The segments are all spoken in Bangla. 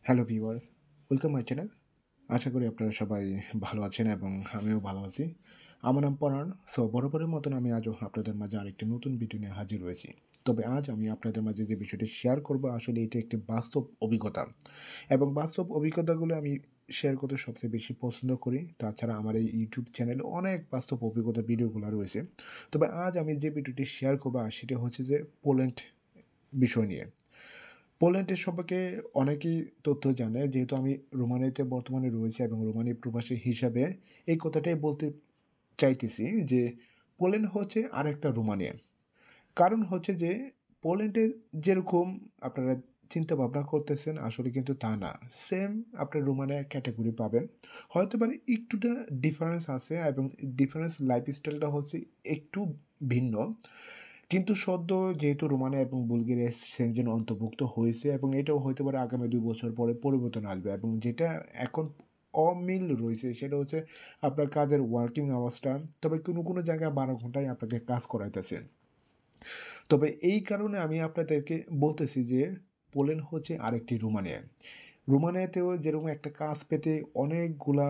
Hello viewers, welcome my channel. আশা করি আপনারা সবাই ভালো আছেন এবং আমিও ভালো আছি। আমার নাম পরাণ। সো বরাবরের মতন আমি আজও আপনাদের মাঝে আরেকটি নতুন ভিডিও নিয়ে হাজির হয়েছি। তবে আজ আমি আপনাদের মাঝে যে বিষয়টি শেয়ার করব আসলে এটি একটি বাস্তব অভিজ্ঞতা এবং বাস্তব অভিজ্ঞতাগুলো আমি শেয়ার করতে সবচেয়ে বেশি পছন্দ করি। তাছাড়া আমার এই ইউটিউব চ্যানেলে অনেক বাস্তব অভিজ্ঞতার ভিডিওগুলো রয়েছে। তবে আজ আমি যে ভিডিওটি শেয়ার করব সেটা হচ্ছে যে পোল্যান্ড বিষয় নিয়ে। পোল্যান্ডের সম্পর্কে অনেকেই তথ্য জানে যেহেতু আমি রোমানিয়াতে বর্তমানে রয়েছি এবং রোমানি প্রবাসী হিসাবে এই কথাটাই বলতে চাইতেছি যে পোল্যান্ড হচ্ছে আরেকটা রোমানিয়া। কারণ হচ্ছে যে পোল্যান্ডে যেরকম আপনারা চিন্তা ভাবনা করতেছেন আসলে কিন্তু তা না। সেম আপনার রোমানিয়া ক্যাটেগরি পাবেন। হয়তো পারে একটুটা ডিফারেন্স আছে এবং ডিফারেন্স লাইফস্টাইলটা হচ্ছে একটু ভিন্ন। কিন্তু সদ্য যেহেতু রোমানিয়া এবং বুলগেরিয়া সেনজেন অন্তর্ভুক্ত হয়েছে এবং এটাও হইতে পারে আগামী ২ বছর পরে পরিবর্তন আসবে এবং যেটা এখন অমিল রয়েছে সেটা হচ্ছে আপনার কাজের ওয়ার্কিং আওয়ার্সটা। তবে কোনো জায়গায় ১২ ঘন্টায় আপনাকে কাজ করাইতেছে। তবে এই কারণে আমি আপনাদেরকে বলতেছি যে পোল্যান্ড হচ্ছে আরেকটি রোমানিয়া। রোমানিয়াতেও যেরকম একটা কাজ পেতে অনেকগুলা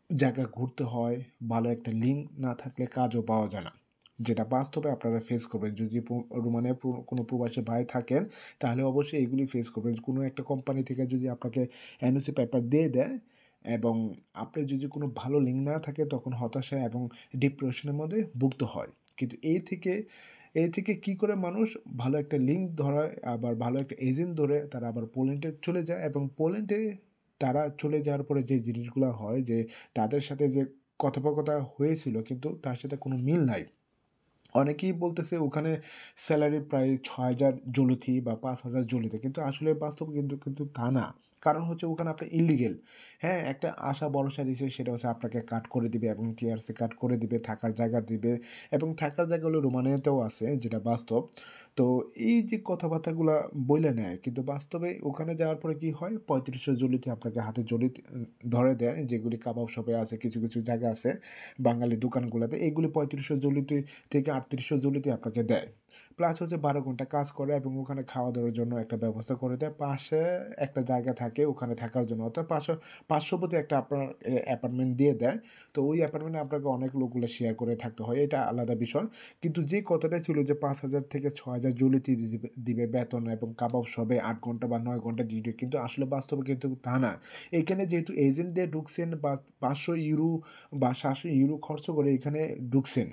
জায়গা ঘুরতে হয়, ভালো একটা লিঙ্ক না থাকলে কাজও পাওয়া যায় না। যেটা বাস্তবে আপনারা ফেস করবেন। যদি রোমানিয়ায় কোনো প্রবাসী ভাই থাকেন, তাহলে অবশ্যই এগুলি ফেস করবেন। কোনো একটা কোম্পানি থেকে যদি আপনাকে এনওসি পেপার দিয়ে দেয় এবং আপনার যদি কোনো ভালো লিঙ্ক না থাকে, তখন হতাশা এবং ডিপ্রেশনের মধ্যে ভুগতে হয়। কিন্তু এই থেকে কি করে মানুষ ভালো একটা লিঙ্ক ধরায়, আবার ভালো একটা এজেন্ট ধরে তারা আবার পোল্যান্ডে চলে যায় এবং পোল্যান্ডে তারা চলে যাওয়ার পরে যে জিনিসগুলা হয় যে তাদের সাথে যে কথোপকথা হয়েছিল কিন্তু তার সাথে কোনো মিল নাই। অনেকেই বলতেছে ওখানে স্যালারি প্রায় ৬,০০০ জলথি বা ৫,০০০ জলিতে। কিন্তু আসলে বাস্তব কিন্তু তা না। কারণ হচ্ছে ওখানে আপনার ইল্লিগেল। হ্যাঁ, একটা আশা ভরসা দিছে সেটা হচ্ছে আপনাকে কাট করে দিবে এবং টিআরসি কাট করে দিবে, থাকার জায়গা দিবে এবং থাকার জায়গা হলো রোমানিয়াতেও আছে যেটা বাস্তব। তো এই যে কথাবার্তাগুলা বইলে নেয় কিন্তু বাস্তবে ওখানে যাওয়ার পরে কি হয় ৩৫০০ জলিতে আপনাকে হাতে জলি ধরে দেয় যেগুলি কাবাব শপে আছে কিছু জায়গা আছে বাঙালি দোকানগুলাতে। এগুলি ৩৫০০ জলিতে থেকে ৩৮০০ জলিতে আপনাকে দেয়। প্লাস হচ্ছে ১২ ঘন্টা কাজ করে এবং ওখানে খাওয়া-দাওয়ার জন্য একটা ব্যবস্থা করে দেয়। পাশে একটা জায়গা থাকে ওখানে থাকার জন্য। অর্থাৎ ৫০০ প্রতি একটা আপনার অ্যাপার্টমেন্ট দিয়ে দেয়। তো ওই অ্যাপার্টমেন্টে আপনাকে অনেক লোকগুলো শেয়ার করে থাকতে হয়। এটা আলাদা বিষয়। কিন্তু যে কথাটা ছিল যে ৫,০০০ থেকে ৬,০০০ জলিতে দিবে বেতন এবং কাবাব শপে ৮ ঘন্টা বা ৯ ঘন্টা ডিউটি। কিন্তু আসলে বাস্তবে কিন্তু তা না। এখানে যেহেতু এজেন্ট দিয়ে ঢুকছেন বা €৫০০ বা €৭০০ খরচ করে এখানে ঢুকছেন।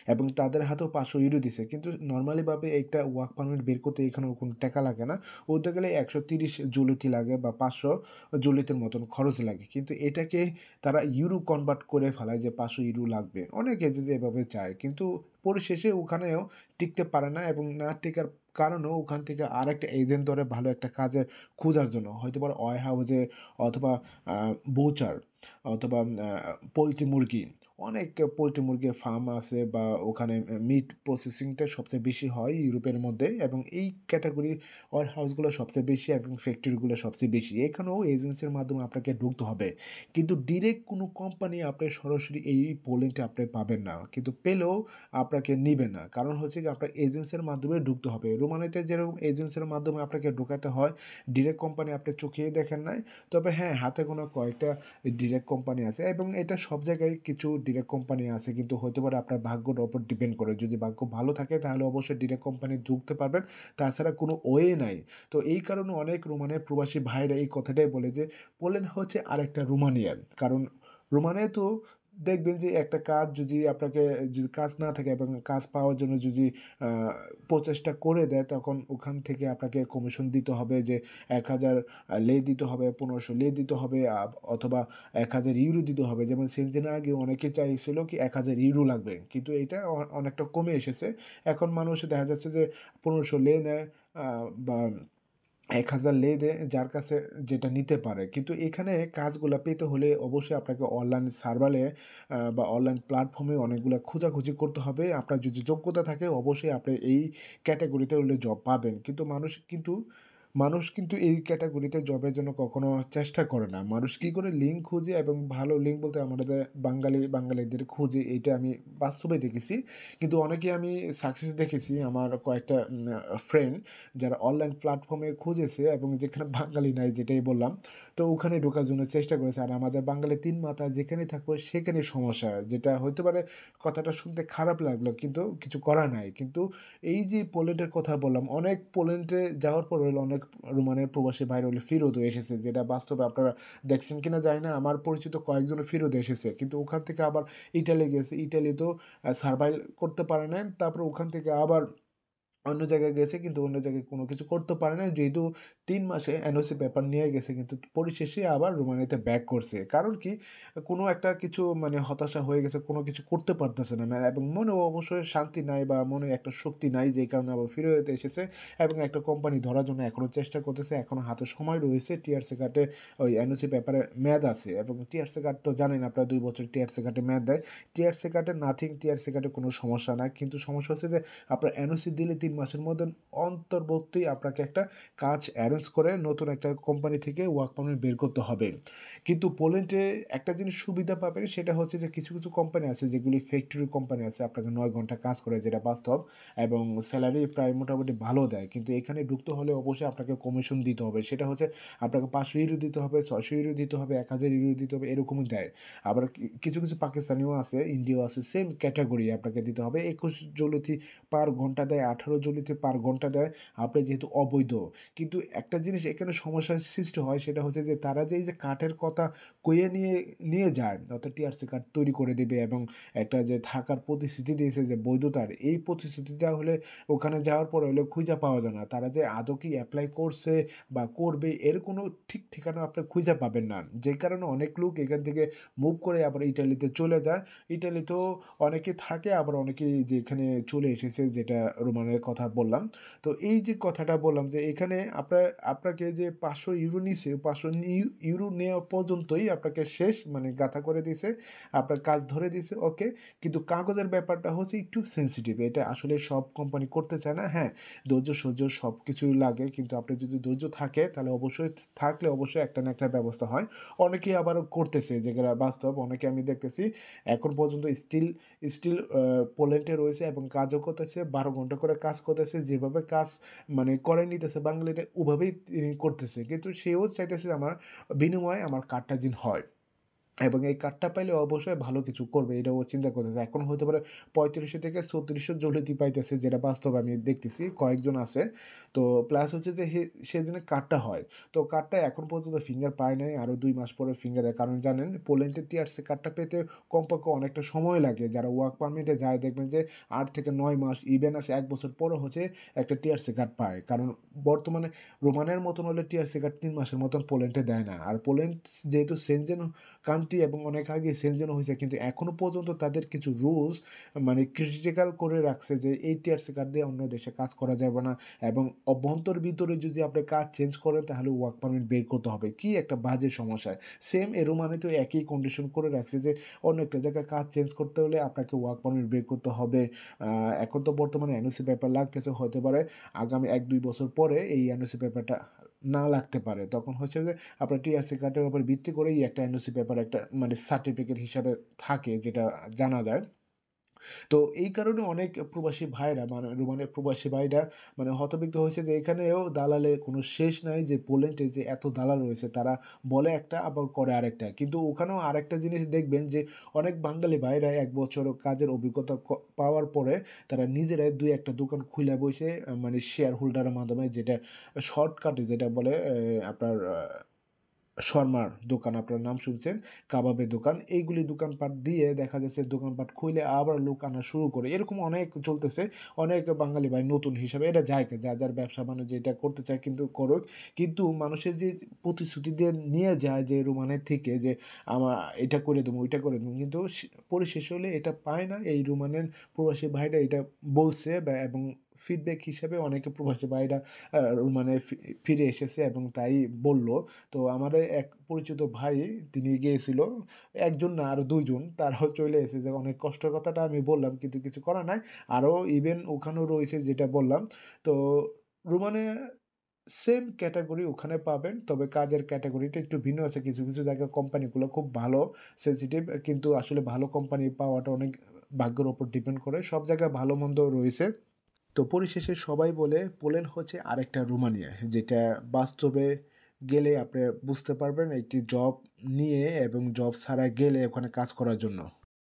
এবং তাদের হাতেও €৫০০ দিছে। কিন্তু নরমালি ভাবে একটা ওয়ার্ক পারমিট বের করতে এখানেও কোনো টাকা লাগে না। ওদের গেলে ১৩০ জুলিতি লাগে বা ৫০০ জুলিতের মতন খরচ লাগে। কিন্তু এটাকে তারা ইউরো কনভার্ট করে ফেলায় যে €৫০০ লাগবে। অনেক এজেন্সি এভাবে চায়। কিন্তু পরিশেষে ওখানেও টিকতে পারে না এবং না টিকার কারণেও ওখান থেকে আরেকটা এজেন্ট ধরে ভালো একটা কাজের খোঁজার জন্য হয়তোবা ওয়্যার হাউসে অথবা আ বুচার অথবা পোল্ট্রি মুরগি অনেক পোল্ট্রি মুরগির ফার্ম আছে বা ওখানে মিট প্রসেসিংটা সবচেয়ে বেশি হয় ইউরোপের মধ্যে এবং এই ক্যাটেগরি ওয়ার হাউসগুলো সবচেয়ে বেশি এবং ফ্যাক্টরিগুলো সবচেয়ে বেশি। এখানেও এজেন্সির মাধ্যমে আপনাকে ঢুকতে হবে। কিন্তু ডিরেক্ট কোনো কোম্পানি আপনি সরাসরি এই পোল্যান্ডে আপনি পাবেন না। কিন্তু পেলেও আপনাকে নিবে না। কারণ হচ্ছে গিয়ে আপনার এজেন্সির মাধ্যমে ঢুকতে হবে। রোমানিতে যেরকম এজেন্সির মাধ্যমে আপনাকে ঢোকাতে হয়, ডিরেক্ট কোম্পানি আপনি চোখেই দেখেন নাই। তবে হ্যাঁ, হাতে গোনা কয়েকটা ডিরেক্ট কোম্পানি আছে এবং এটা সব জায়গায় কিছু ডিরেক্ট কোম্পানি আছে কিন্তু হতে পারে আপনার ভাগ্যর উপর ডিপেন্ড করে। যদি ভাগ্য ভালো থাকে তাহলে অবশ্যই ডিরেক্ট কোম্পানি ঢুকতে পারবেন। তাছাড়া কোনো ওয়ে নাই। তো এই কারণে অনেক রোমানিয়ার প্রবাসী ভাইরা এই কথাটাই বলে যে, পোল্যান্ড হচ্ছে আরেকটা রোমানিয়া। কারণ রোমানিয়া তো দেখবেন যে একটা কাজ যদি আপনাকে যদি কাজ না থাকে এবং কাজ পাওয়ার জন্য যদি আ প্রচেষ্টা করে দেয় তখন ওখান থেকে আপনাকে কমিশন দিতে হবে যে ১,০০০ লে দিতে হবে, ১৫০০ লে দিতে হবে অথবা €১,০০০ দিতে হবে। যেমন সেনজেনে আগে অনেকে চাইছিল কি €১,০০০ লাগবে। কিন্তু এটা অনেকটা কমে এসেছে। এখন মানুষ দেখা যাচ্ছে যে ১৫০০ লে নেয় বা ১,০০০ লে দেয় যার কাছে যেটা নিতে পারে। কিন্তু এখানে কাজগুলা পেতে হলে অবশ্যই আপনাকে অনলাইন সার্ভারে বা অনলাইন প্ল্যাটফর্মে অনেকগুলা খোঁজাখুঁজি করতে হবে। আপনার যদি যোগ্যতা থাকে অবশ্যই আপনি এই ক্যাটেগরিতে হলে জব পাবেন। কিন্তু মানুষ কিন্তু মানুষ কিন্তু এই ক্যাটেগরিতে জবের জন্য কখনো চেষ্টা করে না। মানুষ কি করে লিঙ্ক খুঁজে এবং ভালো লিঙ্ক বলতে আমাদের বাঙালিদের খুঁজে এইটা আমি বাস্তবে দেখেছি। কিন্তু অনেকে আমি সাকসেস দেখেছি আমার কয়েকটা ফ্রেন্ড যারা অনলাইন প্ল্যাটফর্মে খুঁজেছে এবং যেখানে বাঙালি নাই যেটাই বললাম। তো ওখানে ঢোকার জন্য চেষ্টা করেছে। আর আমাদের বাঙালি ৩ মাথা যেখানেই থাকবো সেখানেই সমস্যা। যেটা হইতে পারে কথাটা শুনতে খারাপ লাগলো কিন্তু কিছু করার নাই। কিন্তু এই যে পোল্যান্ডের কথা বললাম, অনেক পোল্যান্ডে যাওয়ার পর হলো অনেক রোমানের প্রবাসী ভাইরা হলো ফেরতও এসেছে। যেটা বাস্তবে আপনারা দেখছেন কিনা জানি না। আমার পরিচিত কয়েকজন ফেরত এসেছে। কিন্তু ওখান থেকে আবার ইটালি গেছে। ইটালিতেও সারভাইভ করতে পারে নাই। তারপরে ওখান থেকে আবার অন্য জায়গায় গেছে কিন্তু অন্য জায়গায় কোনো কিছু করতে পারে নাই। যেহেতু ৩ মাসে এনওসি পেপার নিয়ে গেছে কিন্তু পরিশেষে আবার রোমানিয়াতে ব্যাক করছে। কারণ কি? কোনো একটা কিছু মানে হতাশা হয়ে গেছে, কোনো কিছু করতে পারতেছে না এবং মনেও অবশ্যই শান্তি নাই বা মনে একটা শক্তি নাই যেই কারণে আবার ফিরত এসেছে এবং একটা কোম্পানি ধরার জন্য এখনো চেষ্টা করতেছে। এখনো হাতে সময় রয়েছে। টিআরসি কার্ডে ওই এনওসি পেপারে মেয়াদ আছে এবং টিআরসি কার্ড তো জানেন আপনারা ২ বছর টিআরসি কার্ডে মেয়াদ দেয়। টিআরসি কার্ডে নাথিং, টিআরসি কার্ডে কোনো সমস্যা নাই। কিন্তু সমস্যা হচ্ছে যে আপনার এনওসি দিলে ৩ মাসের মধ্যে অন্তর্বর্তী আপনাকে একটা কাজ এরেঞ্জ করে নতুন একটা কোম্পানি থেকে ওয়ার্ক পারমিট বের করতে হবে। কিন্তু পোল্যান্ডে একটা জিনিস সুবিধা পাবেন সেটা হচ্ছে যে কিছু কোম্পানি আছে যেগুলি ফ্যাক্টরি কোম্পানি আছে আপনাকে ৯ ঘন্টা কাজ করে যেটা বাস্তব এবং স্যালারি প্রায় মোটামুটি ভালো দেয়। কিন্তু এখানে ঢুকতে হলে অবশ্যই আপনাকে কমিশন দিতে হবে। সেটা হচ্ছে আপনাকে €৫০০ দিতে হবে, €৬০০ দিতে হবে, €১,০০০ দিতে হবে এরকমই দেয়। আবার কিছু পাকিস্তানিও আছে, ইন্ডিয়াও আছে সেম ক্যাটেগরি আপনাকে দিতে হবে। ২১ জুলতি পার ঘন্টা দেয়, ১৮ জুলিতে পার ঘন্টা দেয়। আপনি যেহেতু অবৈধ। কিন্তু একটা জিনিস এখানে সমস্যার সৃষ্টি হয় সেটা হচ্ছে যে তারা যে এই যে কাঠের কথা কইয়ে নিয়ে যায় অর্থাৎ টিআরসি কার্ড তৈরি করে দিবে এবং একটা যে থাকার প্রতিশ্রুতি দিয়েছে যে বৈধতার, এই প্রতিশ্রুতিটা হলে ওখানে যাওয়ার পরে হলে খুঁজে পাওয়া যায় না। তারা যে আদৌ কি এপ্লাই করছে বা করবে এর কোনো ঠিক ঠিকানা আপনি খুঁজে পাবেন না। যে কারণে অনেক লোক এখান থেকে মুভ করে আবার ইটালিতে চলে যায়। ইটালিতেও অনেকে থাকে আবার অনেকে যে এখানে চলে এসেছে যেটা রোমানের কথা বললাম। তো এই যে কথাটা বললাম যে এখানে আপনাকে যে €৫০০ নিছে €৫০০ নেওয়া পর্যন্তই আপনাকে শেষ মানে গাঁথা করে দিছে। আপনার কাজ ধরে দিছে ওকে। কিন্তু কাগজের ব্যাপারটা হচ্ছে একটু সেনসিটিভ। এটা আসলে সব কোম্পানি করতে চায় না। হ্যাঁ, ধৈর্য সহ্য সবকিছুই লাগে। কিন্তু আপনার যদি ধৈর্য থাকে তাহলে অবশ্যই থাকলে অবশ্যই একটা না একটা ব্যবস্থা হয়। অনেকেই আবারও করতেছে যেগুলা বাস্তব। অনেকে আমি দেখতেছি এখন পর্যন্ত স্টিল পোল্যান্ডে রয়েছে এবং কাজও করতেছে। ১২ ঘন্টা করে কাজ করতেছে। যেভাবে কাজ মানে করে নিতেছে বাঙালিরা ওভাবেই তিনি করতেছে। কিন্তু সেও চাইতেছে আমার বিনিময়ে আমার কাজটা যেন হয়। এবং এই কার্ডটা পাইলে অবশ্যই ভালো কিছু করবে এটাও ও চিন্তা করতেছে। এখন হতে পারে ৩৫০০ থেকে ৩৬০০ জলদি পাইতেছে যেটা বাস্তবে আমি দেখতেছি কয়েকজন আছে। তো প্লাস হচ্ছে যে সে যেন কার্ডটা হয়। তো কার্ডটা এখন পর্যন্ত ফিঙ্গার পায় নাই। আরো ২ মাস পরে ফিঙ্গার দেয়। কারণ জানেন পোল্যান্ডের টিআরসি কার্ডটা পেতে কমপক্ষে অনেকটা সময় লাগে। যারা ওয়ার্ক পারমিটে যায় দেখবেন যে ৮ থেকে ৯ মাস ইভেন আছে ১ বছর পরও হচ্ছে একটা টিআরসি কার্ড পায়। কারণ বর্তমানে রোমানের মতন হলে টিআরসি কার্ড ৩ মাসের মতন পোল্যান্ডে দেয় না। আর পোল্যান্ড যেহেতু সেনজেন কান্ট্রি এবং অনেক আগে সেনজেন হয়েছে কিন্তু এখনো পর্যন্ত তাদের কিছু রুলস মানে ক্রিটিক্যাল করে রাখছে যে এই টিআরসি কার্ড দিয়ে অন্য দেশে কাজ করা যাবে না এবং অভ্যন্তর ভিতরে যদি আপনি কাজ চেঞ্জ করেন তাহলে ওয়ার্ক পারমিট বের করতে হবে। কি একটা বাজে সমস্যা। সেম এরোমানিতেও একই কন্ডিশন করে রাখছে যে অন্য একটা জায়গায় কাজ চেঞ্জ করতে হলে আপনাকে ওয়ার্ক পারমিট বের করতে হবে। এখন তো বর্তমানে এনওসি পেপার লাগতেছে হতে পারে আগামী ১-২ বছর পরে এই এনওসি পেপারটা না লাগতে পারে। তখন হচ্ছে যে আপনার টিআরসি কার্ডের উপর ভিত্তি করেই একটা এনওসি পেপার একটা মানে সার্টিফিকেট হিসাবে থাকে যেটা জানা যায়। তো এই কারণে অনেক প্রবাসী ভাইরা মানে রোমানের প্রবাসী ভাইরা মানে হতবিগ্ন হয়েছে যে এখানেও দালালের কোনো শেষ নাই যে পোল্যান্ডে যে এত দালাল রয়েছে তারা বলে একটা আবার করে আরেকটা। কিন্তু ওখানেও আরেকটা জিনিস দেখবেন যে অনেক বাঙালি ভাইরা ১ বছর কাজের অভিজ্ঞতা পাওয়ার পরে তারা নিজেরাই ২-১ টা দোকান খুইলা বইসে মানে শেয়ার হোল্ডারের মাধ্যমে যেটা শর্টকাটে যেটা বলে আপনার শর্মার দোকান আপনার নাম শুনছেন, কাবাবের দোকান। এইগুলি দোকানপাট দিয়ে দেখা যাচ্ছে দোকানপাট খুইলে আবার লোক আনা শুরু করে। এরকম অনেক চলতেছে। অনেক বাঙালি ভাই নতুন হিসাবে এটা জায়গা যার ব্যবসা-বাণিজ্য এটা করতে চায় কিন্তু করুক। কিন্তু মানুষের যে প্রতিশ্রুতি দিয়ে নিয়ে যায় যে রোমানের থেকে যে এটা করে দেবো, ওইটা করে দেবো। কিন্তু পরিশেষে হলে এটা পায় না। এই রোমানের প্রবাসী ভাইরা এটা বলছে এবং ফিডব্যাক হিসেবে অনেকে প্রবাসী ভাইরা মানে ফিরে এসেছে এবং তাই বলল। তো আমাদের এক পরিচিত ভাই তিনি গিয়েছিল। একজন না আরো ২ জন তারাও চলে এসেছে। অনেক কষ্টের কথাটা আমি বললাম কিন্তু কিছু করার নাই। আরো ইভেন ওখানেও রয়েছে যেটা বললাম। তো রোমানে সেম ক্যাটেগরি ওখানে পাবেন। তবে কাজের ক্যাটেগরিটা একটু ভিন্ন আছে। কিছু, কিছু জায়গায় কোম্পানিগুলো খুব ভালো সেনসিটিভ কিন্তু আসলে ভালো কোম্পানি পাওয়াটা অনেক ভাগ্যের উপর ডিপেন্ড করে। সব জায়গায় ভালো-মন্দ রয়েছে। তো পরিশেষে সবাই বলে পোল্যান্ড হচ্ছে আরেকটা রোমানিয়া। যেটা বাস্তবে গেলে আপনি বুঝতে পারবেন একটি জব নিয়ে এবং জব ছাড়া গেলে ওখানে কাজ করার জন্য।